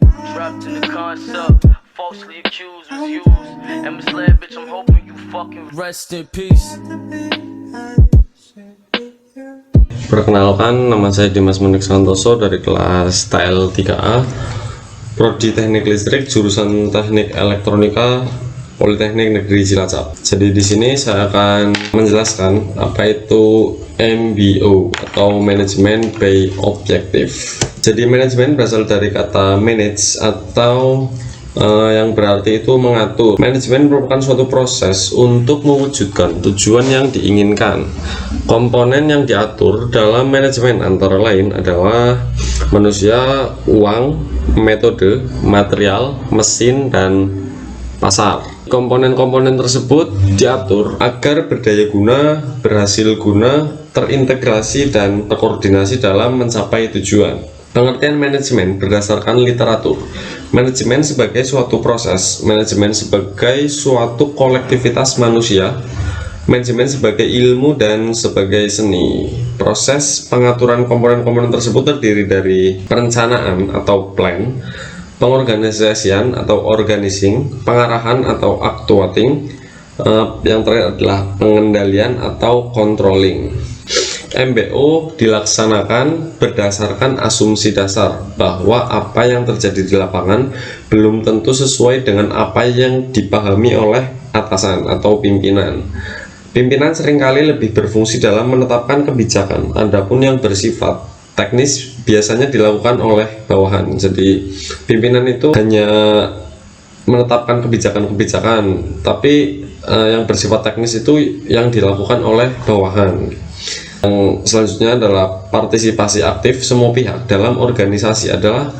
Trapped in the concept, falsely accused was used and misled, bitch. I'm hoping you fucking rest in peace. Perkenalkan, nama saya Dimas Menik Santoso dari kelas TL 3A, Prodi Teknik Listrik, jurusan Teknik Elektronika, Politeknik Negeri Cilacap. Jadi di sini saya akan menjelaskan apa itu MBO atau Management by Objective. Jadi manajemen berasal dari kata manage atau yang berarti itu mengatur. Manajemen merupakan suatu proses untuk mewujudkan tujuan yang diinginkan. Komponen yang diatur dalam manajemen antara lain adalah manusia, uang, metode, material, mesin, dan pasar. Komponen-komponen tersebut diatur agar berdaya guna, berhasil guna, terintegrasi, dan terkoordinasi dalam mencapai tujuan. Pengertian manajemen berdasarkan literatur. Manajemen sebagai suatu proses, manajemen sebagai suatu kolektivitas manusia, manajemen sebagai ilmu dan sebagai seni. Proses pengaturan komponen-komponen tersebut terdiri dari perencanaan atau plan, pengorganisasian atau organizing, pengarahan atau actuating, yang terakhir adalah pengendalian atau controlling. MBO dilaksanakan berdasarkan asumsi dasar bahwa apa yang terjadi di lapangan belum tentu sesuai dengan apa yang dipahami oleh atasan atau pimpinan. Pimpinan seringkali lebih berfungsi dalam menetapkan kebijakan, adapun yang bersifat teknis biasanya dilakukan oleh bawahan. Jadi pimpinan itu hanya menetapkan kebijakan-kebijakan, tapi yang bersifat teknis itu yang dilakukan oleh bawahan. Yang selanjutnya adalah partisipasi aktif semua pihak dalam organisasi adalah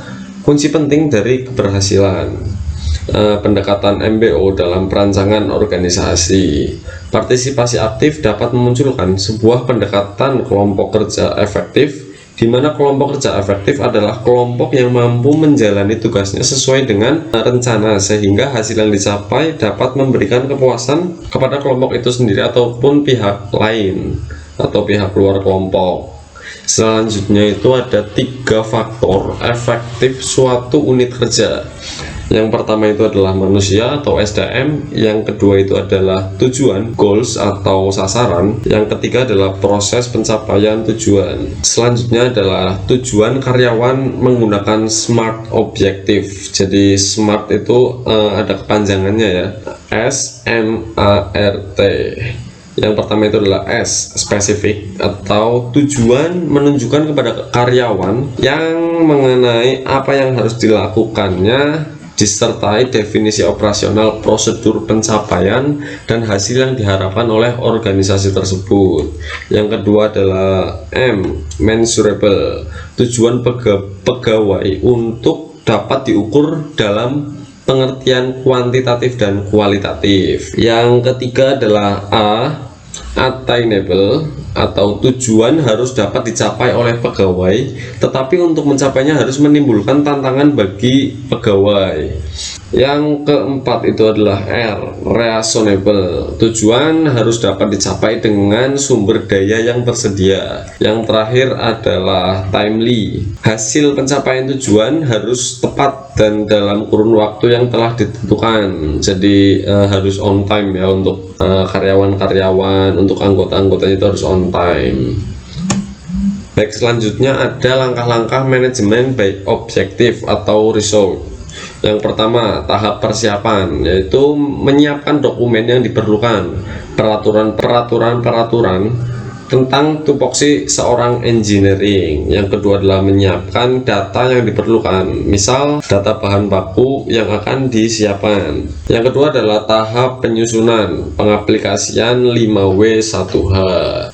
kunci penting dari keberhasilan. Pendekatan MBO dalam perancangan organisasi. Partisipasi aktif dapat memunculkan sebuah pendekatan kelompok kerja efektif, di mana kelompok kerja efektif adalah kelompok yang mampu menjalani tugasnya sesuai dengan rencana sehingga hasil yang dicapai dapat memberikan kepuasan kepada kelompok itu sendiri ataupun pihak lain atau pihak luar kelompok. Selanjutnya itu ada 3 faktor efektif suatu unit kerja. Yang pertama itu adalah manusia atau SDM, yang kedua itu adalah tujuan goals atau sasaran, yang ketiga adalah proses pencapaian tujuan. Selanjutnya adalah tujuan karyawan menggunakan SMART objektif. Jadi SMART itu ada kepanjangannya ya, SMART. Yang pertama itu adalah S, spesifik atau tujuan menunjukkan kepada karyawan yang mengenai apa yang harus dilakukannya, disertai definisi operasional, prosedur pencapaian, dan hasil yang diharapkan oleh organisasi tersebut. Yang kedua adalah M, measurable, tujuan pegawai untuk dapat diukur dalam pengertian kuantitatif dan kualitatif. Yang ketiga adalah A, attainable, atau tujuan harus dapat dicapai oleh pegawai, tetapi untuk mencapainya harus menimbulkan tantangan bagi pegawai. Yang keempat itu adalah R, reasonable, tujuan harus dapat dicapai dengan sumber daya yang tersedia. Yang terakhir adalah timely, hasil pencapaian tujuan harus tepat dan dalam kurun waktu yang telah ditentukan. Jadi harus on time ya untuk karyawan-karyawan, untuk anggota-anggotanya itu harus on time. Baik, selanjutnya ada langkah-langkah manajemen by objective atau result. Yang pertama, tahap persiapan, yaitu menyiapkan dokumen yang diperlukan, peraturan tentang tupoksi seorang engineering. Yang kedua adalah menyiapkan data yang diperlukan, misal data bahan baku yang akan disiapkan. Yang kedua adalah tahap penyusunan, pengaplikasian 5W1H.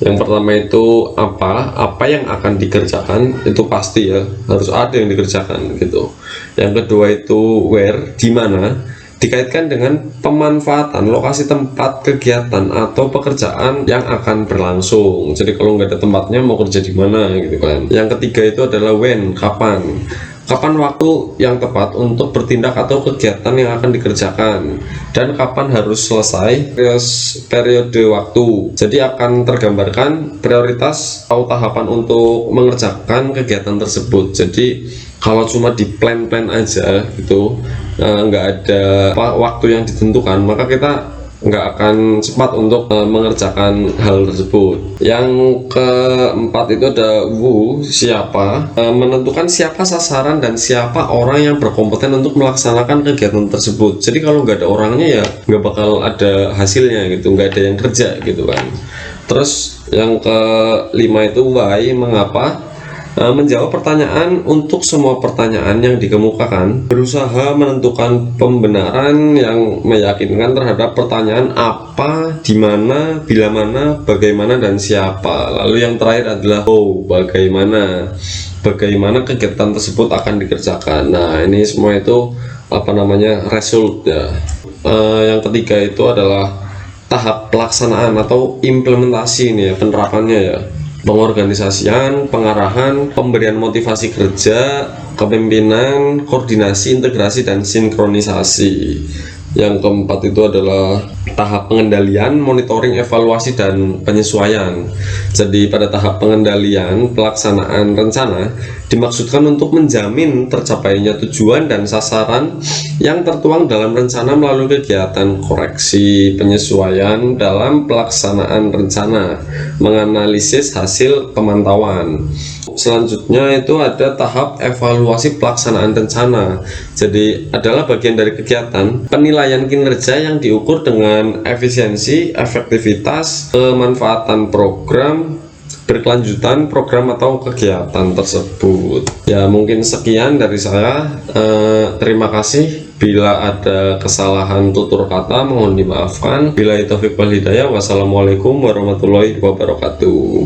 Yang pertama itu apa yang akan dikerjakan, itu pasti ya harus ada yang dikerjakan gitu. Yang kedua itu where, di mana, dikaitkan dengan pemanfaatan lokasi tempat kegiatan atau pekerjaan yang akan berlangsung. Jadi kalau nggak ada tempatnya mau kerja di mana gitu kan. Yang ketiga itu adalah when, kapan waktu yang tepat untuk bertindak atau kegiatan yang akan dikerjakan, dan kapan harus selesai periode waktu. Jadi akan tergambarkan prioritas atau tahapan untuk mengerjakan kegiatan tersebut. Jadi Kalau cuma di plan-plan aja gitu, nggak ada waktu yang ditentukan, maka kita nggak akan cepat untuk mengerjakan hal tersebut. Yang keempat itu ada siapa, menentukan siapa sasaran dan siapa orang yang berkompeten untuk melaksanakan kegiatan tersebut. Jadi kalau nggak ada orangnya ya nggak bakal ada hasilnya gitu, nggak ada yang kerja gitu kan. Terus yang kelima itu why, mengapa. Menjawab pertanyaan untuk semua pertanyaan yang dikemukakan, berusaha menentukan pembenaran yang meyakinkan terhadap pertanyaan apa, di mana, bila mana, bagaimana, dan siapa. Lalu yang terakhir adalah bagaimana kegiatan tersebut akan dikerjakan. Nah, ini semua itu result ya. Yang ketiga itu adalah tahap pelaksanaan atau implementasi ini ya, penerapannya ya. Pengorganisasian, pengarahan, pemberian motivasi kerja, kepemimpinan, koordinasi, integrasi, dan sinkronisasi. Yang keempat itu adalah tahap pengendalian, monitoring, evaluasi, dan penyesuaian. Jadi pada tahap pengendalian, pelaksanaan rencana dimaksudkan untuk menjamin tercapainya tujuan dan sasaran yang tertuang dalam rencana melalui kegiatan koreksi, penyesuaian dalam pelaksanaan rencana, menganalisis hasil pemantauan. Selanjutnya itu ada tahap evaluasi pelaksanaan rencana. Jadi adalah bagian dari kegiatan penilaian kinerja yang diukur dengan efisiensi, efektivitas, kemanfaatan program, berkelanjutan program atau kegiatan tersebut. Ya mungkin sekian dari saya. Terima kasih. Bila ada kesalahan tutur kata mohon dimaafkan. Billahi taufiq wal hidayah. Wassalamualaikum warahmatullahi wabarakatuh.